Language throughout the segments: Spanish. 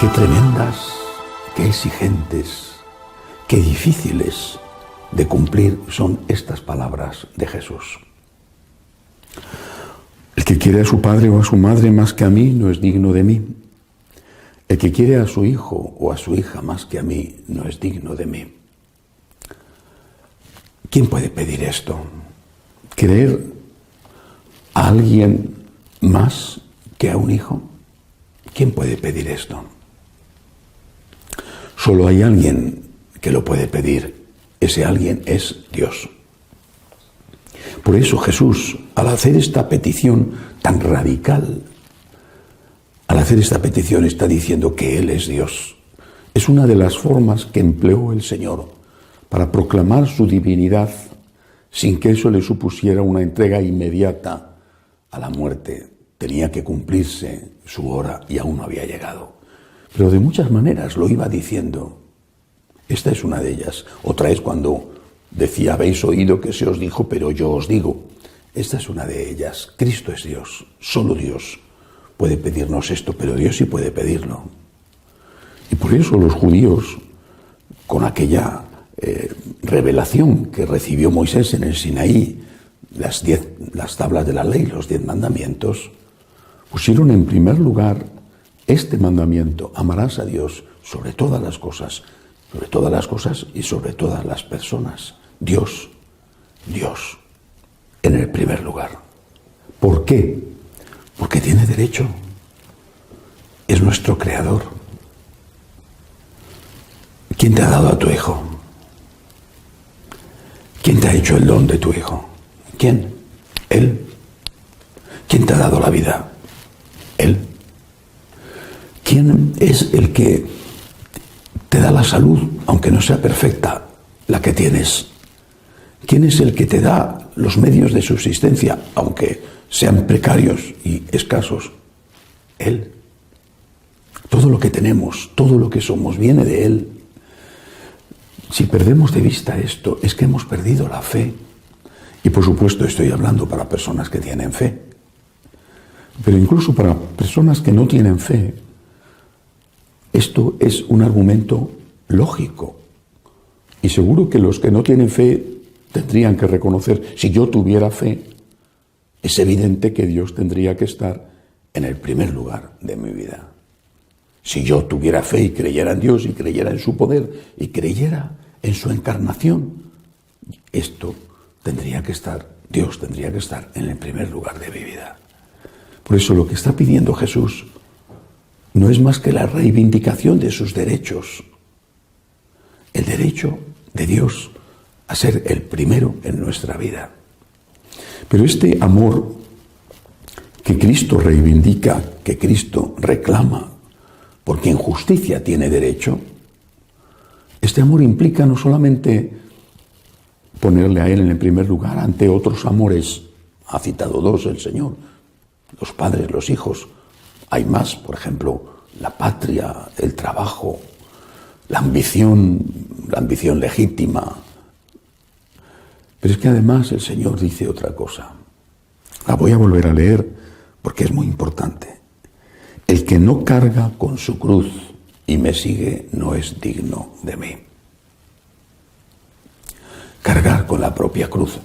Qué tremendas, qué exigentes, qué difíciles de cumplir son estas palabras de Jesús. El que quiere a su padre o a su madre más que a mí no es digno de mí. El que quiere a su hijo o a su hija más que a mí no es digno de mí. ¿Quién puede pedir esto? ¿Querer a alguien más que a un hijo? ¿Quién puede pedir esto? Solo hay alguien que lo puede pedir. Ese alguien es Dios. Por eso Jesús, al hacer esta petición tan radical, al hacer esta petición está diciendo que Él es Dios. Es una de las formas que empleó el Señor para proclamar su divinidad sin que eso le supusiera una entrega inmediata a la muerte. Tenía que cumplirse su hora y aún no había llegado. Pero de muchas maneras lo iba diciendo. Esta es una de ellas. Otra es cuando decía, habéis oído que se os dijo, pero yo os digo. Esta es una de ellas. Cristo es Dios. Solo Dios puede pedirnos esto, pero Dios sí puede pedirlo. Y por eso los judíos, con aquella revelación que recibió Moisés en el Sinaí, las tablas de la ley, los 10 mandamientos, pusieron en primer lugar este mandamiento: amarás a Dios sobre todas las cosas y sobre todas las personas. Dios en el primer lugar. ¿Por qué? Porque tiene derecho. Es nuestro creador. ¿Quién te ha dado a tu hijo? ¿Quién te ha hecho el don de tu hijo? ¿Quién? Él. ¿Quién te ha dado la vida? Él. ¿Quién es el que te da la salud, aunque no sea perfecta, la que tienes? ¿Quién es el que te da los medios de subsistencia, aunque sean precarios y escasos? Él. Todo lo que tenemos, todo lo que somos, viene de Él. Si perdemos de vista esto, es que hemos perdido la fe. Y por supuesto estoy hablando para personas que tienen fe. Pero incluso para personas que no tienen fe, esto es un argumento lógico. Y seguro que los que no tienen fe tendrían que reconocer, si yo tuviera fe, es evidente que Dios tendría que estar en el primer lugar de mi vida. Si yo tuviera fe y creyera en Dios y creyera en su poder y creyera en su encarnación, Dios tendría que estar en el primer lugar de mi vida. Por eso lo que está pidiendo Jesús no es más que la reivindicación de sus derechos. El derecho de Dios a ser el primero en nuestra vida. Pero este amor que Cristo reivindica, que Cristo reclama, porque en justicia tiene derecho, este amor implica no solamente ponerle a Él en el primer lugar ante otros amores. Ha citado 2 el Señor, los padres, los hijos. Hay más, por ejemplo, la patria, el trabajo, la ambición legítima. Pero es que además el Señor dice otra cosa. La voy a volver a leer porque es muy importante. El que no carga con su cruz y me sigue no es digno de mí. Cargar con la propia cruz.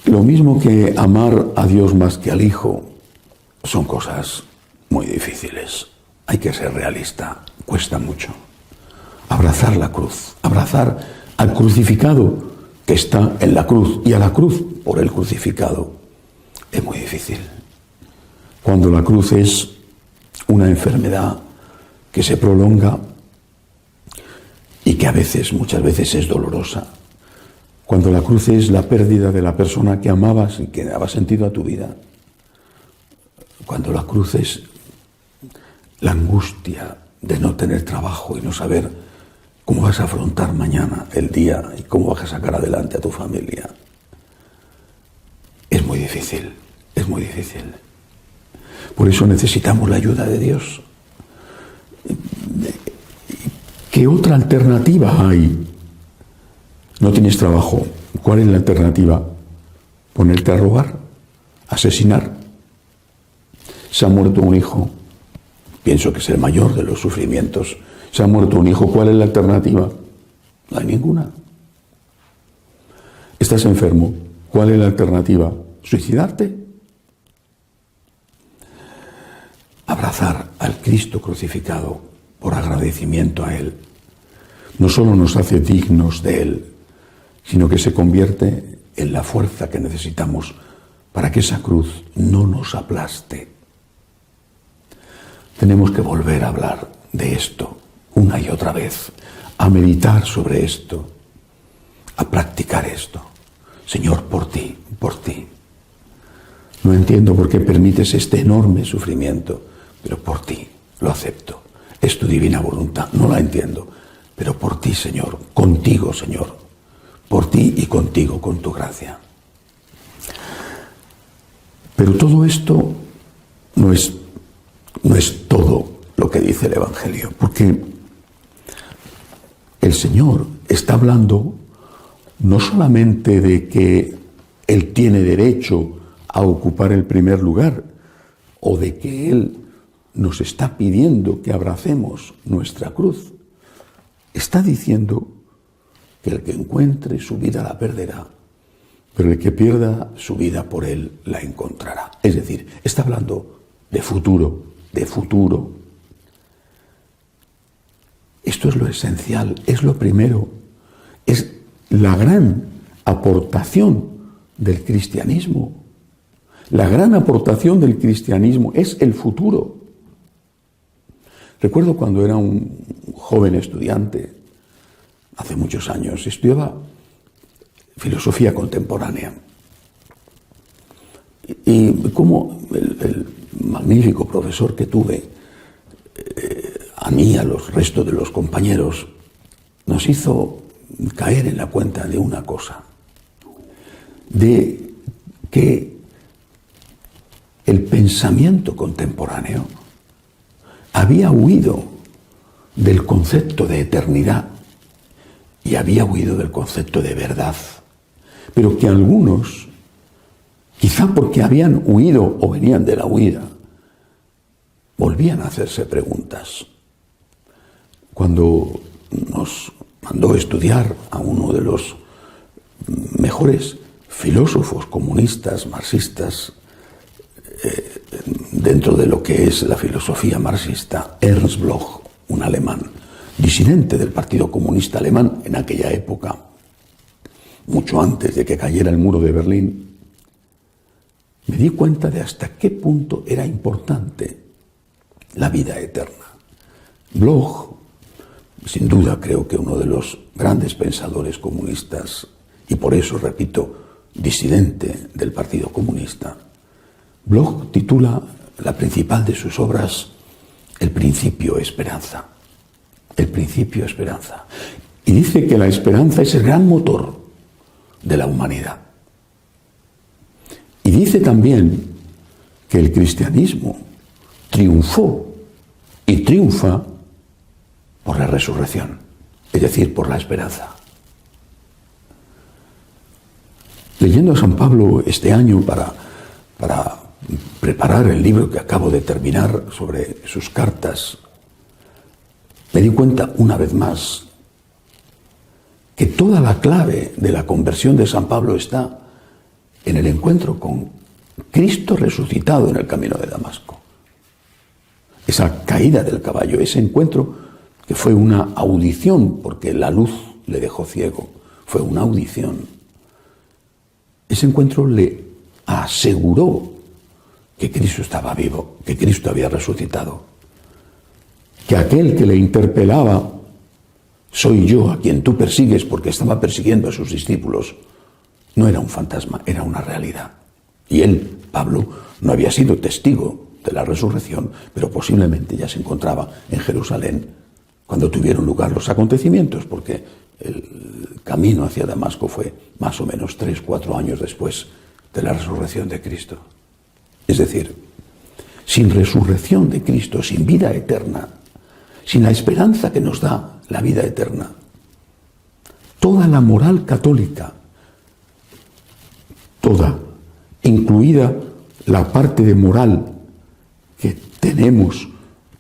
Lo mismo que amar a Dios más que al Hijo, son cosas muy difíciles. Hay que ser realista, cuesta mucho. Abrazar la cruz, abrazar al crucificado que está en la cruz y a la cruz por el crucificado, es muy difícil. Cuando la cruz es una enfermedad que se prolonga y que muchas veces es dolorosa. Cuando la cruz es la pérdida de la persona que amabas y que daba sentido a tu vida. Cuando la cruz es la angustia de no tener trabajo y no saber cómo vas a afrontar mañana el día y cómo vas a sacar adelante a tu familia. Es muy difícil, es muy difícil. Por eso necesitamos la ayuda de Dios. ¿Qué otra alternativa hay? No tienes trabajo. ¿Cuál es la alternativa? ¿Ponerte a robar? ¿Asesinar? ¿Se ha muerto un hijo? pienso que es el mayor de los sufrimientos. Se ha muerto un hijo, ¿cuál es la alternativa? No hay ninguna. ¿Estás enfermo? ¿Cuál es la alternativa? ¿Suicidarte? Abrazar al Cristo crucificado por agradecimiento a Él no solo nos hace dignos de Él, sino que se convierte en la fuerza que necesitamos para que esa cruz no nos aplaste. Tenemos que volver a hablar de esto una y otra vez, a meditar sobre esto, a practicar esto. Señor, por ti, por ti. No entiendo por qué permites este enorme sufrimiento, pero por ti lo acepto. Es tu divina voluntad, no la entiendo, pero por ti, Señor, contigo, Señor, por ti y contigo, con tu gracia. Pero todo esto no es todo lo que dice el Evangelio, porque el Señor está hablando no solamente de que Él tiene derecho a ocupar el primer lugar, o de que Él nos está pidiendo que abracemos nuestra cruz. Está diciendo que el que encuentre su vida la perderá, pero el que pierda su vida por Él la encontrará. Es decir, está hablando de futuro, de futuro. Esto es lo esencial, es lo primero, es la gran aportación del cristianismo. La gran aportación del cristianismo es el futuro. Recuerdo cuando era un joven estudiante, hace muchos años, estudiaba filosofía contemporánea. Y como el magnífico profesor que tuve, a mí, a los restos de los compañeros, nos hizo caer en la cuenta de una cosa, de que el pensamiento contemporáneo había huido del concepto de eternidad y había huido del concepto de verdad, pero que algunos, quizá porque habían huido o venían de la huida, volvían a hacerse preguntas. Cuando nos mandó estudiar a uno de los mejores filósofos comunistas, marxistas, dentro de lo que es la filosofía marxista, Ernst Bloch, un alemán, disidente del Partido Comunista Alemán en aquella época, mucho antes de que cayera el muro de Berlín, me di cuenta de hasta qué punto era importante la vida eterna. Bloch, sin duda creo que uno de los grandes pensadores comunistas, y por eso, repito, disidente del Partido Comunista, Bloch titula la principal de sus obras El principio esperanza. El principio esperanza. Y dice que la esperanza es el gran motor de la humanidad. Y dice también que el cristianismo triunfó y triunfa por la resurrección, es decir, por la esperanza. Leyendo a San Pablo este año para preparar el libro que acabo de terminar sobre sus cartas, me di cuenta una vez más que toda la clave de la conversión de San Pablo está en el encuentro con Cristo resucitado en el camino de Damasco. Esa caída del caballo, ese encuentro que fue una audición, porque la luz le dejó ciego, fue una audición. Ese encuentro le aseguró que Cristo estaba vivo, que Cristo había resucitado, que aquel que le interpelaba, soy yo a quien tú persigues, porque estaba persiguiendo a sus discípulos, no era un fantasma, era una realidad. Y él, Pablo, no había sido testigo de la resurrección, pero posiblemente ya se encontraba en Jerusalén cuando tuvieron lugar los acontecimientos, porque el camino hacia Damasco fue más o menos 3-4 años después de la resurrección de Cristo. Es decir, sin resurrección de Cristo, sin vida eterna, sin la esperanza que nos da la vida eterna, toda la moral católica, toda, incluida la parte de moral que tenemos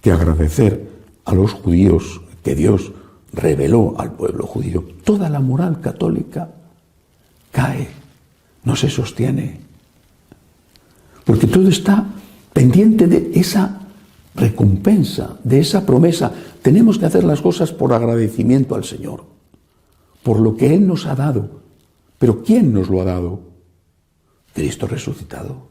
que agradecer a los judíos que Dios reveló al pueblo judío, toda la moral católica cae, no se sostiene. Porque todo está pendiente de esa recompensa, de esa promesa. Tenemos que hacer las cosas por agradecimiento al Señor, por lo que Él nos ha dado. ¿Pero quién nos lo ha dado? Cristo resucitado.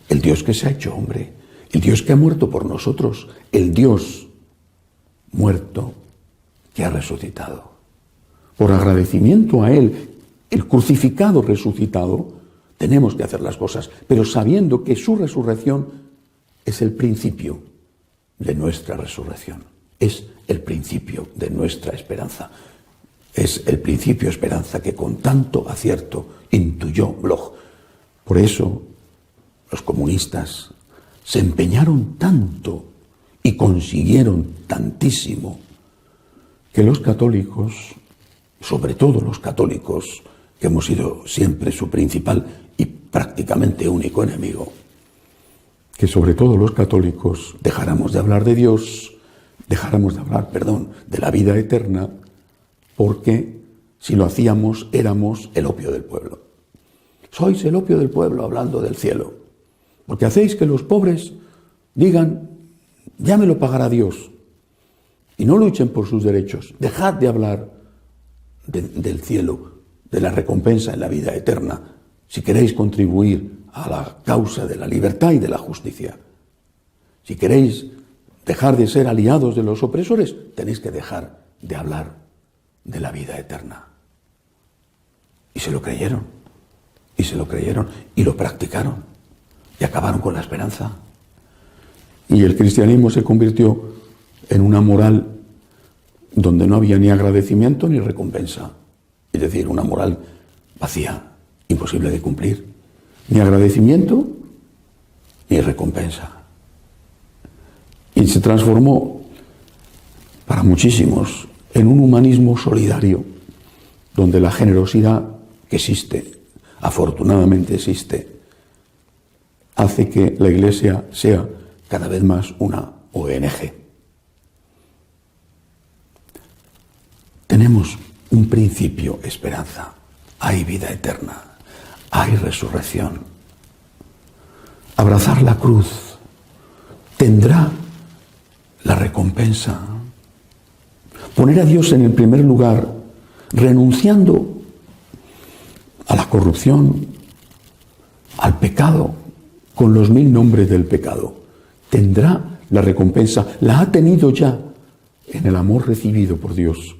El Dios que se ha hecho hombre, el Dios que ha muerto por nosotros, el Dios muerto que ha resucitado. Por agradecimiento a Él, el crucificado resucitado, tenemos que hacer las cosas, pero sabiendo que su resurrección es el principio de nuestra resurrección, es el principio de nuestra esperanza, es el principio de esperanza que con tanto acierto intuyó Bloch. Por eso los comunistas se empeñaron tanto y consiguieron tantísimo que los católicos, sobre todo los católicos, que hemos sido siempre su principal y prácticamente único enemigo, que sobre todo los católicos dejáramos de hablar de Dios, dejáramos de hablar, de la vida eterna, porque si lo hacíamos éramos el opio del pueblo. Sois el opio del pueblo hablando del cielo, porque hacéis que los pobres digan, ya me lo pagará Dios, y no luchen por sus derechos. Dejad de hablar del cielo, de la recompensa en la vida eterna, si queréis contribuir a la causa de la libertad y de la justicia. Si queréis dejar de ser aliados de los opresores, tenéis que dejar de hablar de la vida eterna. Y se lo creyeron, y lo practicaron, y acabaron con la esperanza. Y el cristianismo se convirtió en una moral donde no había ni agradecimiento ni recompensa. Es decir, una moral vacía, imposible de cumplir. Ni agradecimiento ni recompensa. Y se transformó para muchísimos en un humanismo solidario, donde la generosidad que existe, afortunadamente existe, hace que la Iglesia sea cada vez más una ONG. Tenemos un principio, esperanza. Hay vida eterna, hay resurrección. Abrazar la cruz tendrá la recompensa. Poner a Dios en el primer lugar, renunciando a la corrupción, al pecado, con los 1000 nombres del pecado, tendrá la recompensa. La ha tenido ya en el amor recibido por Dios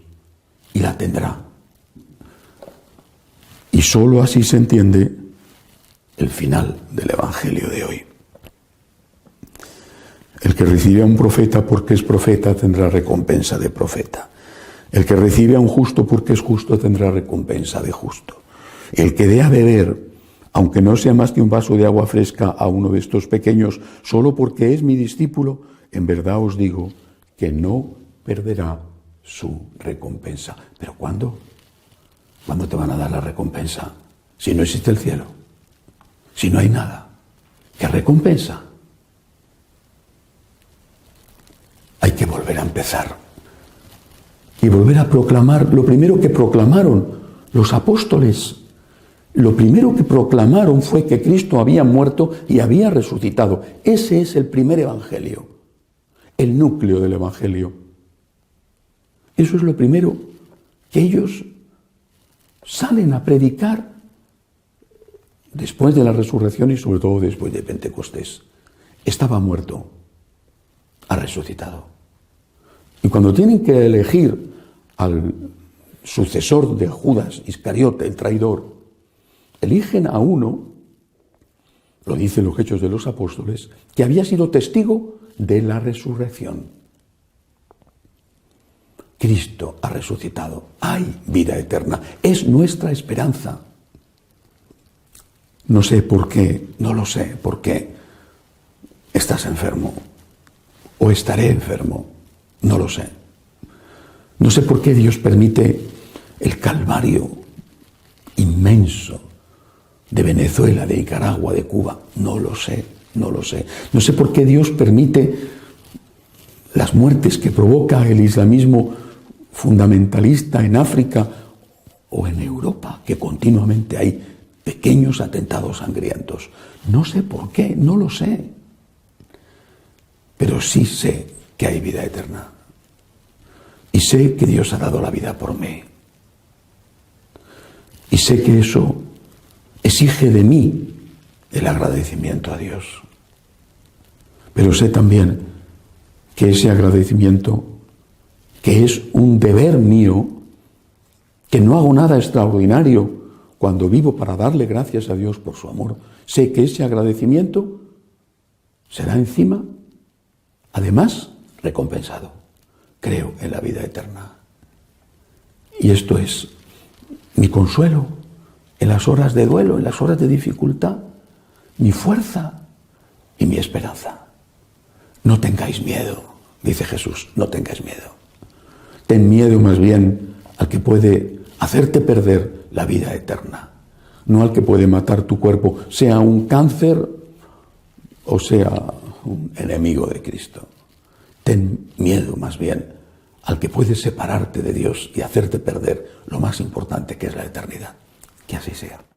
y la tendrá. Y sólo así se entiende el final del Evangelio de hoy. El que recibe a un profeta porque es profeta tendrá recompensa de profeta. El que recibe a un justo porque es justo tendrá recompensa de justo. El que dé a beber, aunque no sea más que un vaso de agua fresca a uno de estos pequeños, solo porque es mi discípulo, en verdad os digo que no perderá su recompensa. ¿Pero cuándo? ¿Cuándo te van a dar la recompensa? Si no existe el cielo, si no hay nada, ¿qué recompensa? Hay que volver a empezar y volver a proclamar lo primero que proclamaron los apóstoles. Lo primero que proclamaron fue que Cristo había muerto y había resucitado. Ese es el primer evangelio, el núcleo del evangelio. Eso es lo primero que ellos salen a predicar después de la resurrección y sobre todo después de Pentecostés. Estaba muerto, ha resucitado. Y cuando tienen que elegir al sucesor de Judas Iscariote, el traidor, eligen a uno, lo dicen los Hechos de los Apóstoles, que había sido testigo de la resurrección. Cristo ha resucitado, hay vida eterna, es nuestra esperanza. No sé por qué, no lo sé por qué estás enfermo o estaré enfermo, no lo sé. No sé por qué Dios permite el calvario inmenso de Venezuela, de Nicaragua, de Cuba, no lo sé. No lo sé. No sé por qué Dios permite las muertes que provoca el islamismo fundamentalista en África o en Europa, que continuamente hay pequeños atentados sangrientos. No sé por qué, no lo sé. Pero sí sé que hay vida eterna. Y sé que Dios ha dado la vida por mí. Y sé que eso exige de mí el agradecimiento a Dios. Pero sé también que ese agradecimiento, que es un deber mío, que no hago nada extraordinario cuando vivo para darle gracias a Dios por su amor, sé que ese agradecimiento será encima, además, recompensado. Creo en la vida eterna. Y esto es mi consuelo en las horas de duelo, en las horas de dificultad, mi fuerza y mi esperanza. No tengáis miedo, dice Jesús, no tengáis miedo. Ten miedo más bien al que puede hacerte perder la vida eterna, no al que puede matar tu cuerpo, sea un cáncer o sea un enemigo de Cristo. Ten miedo más bien al que puede separarte de Dios y hacerte perder lo más importante, que es la eternidad. Que así sea.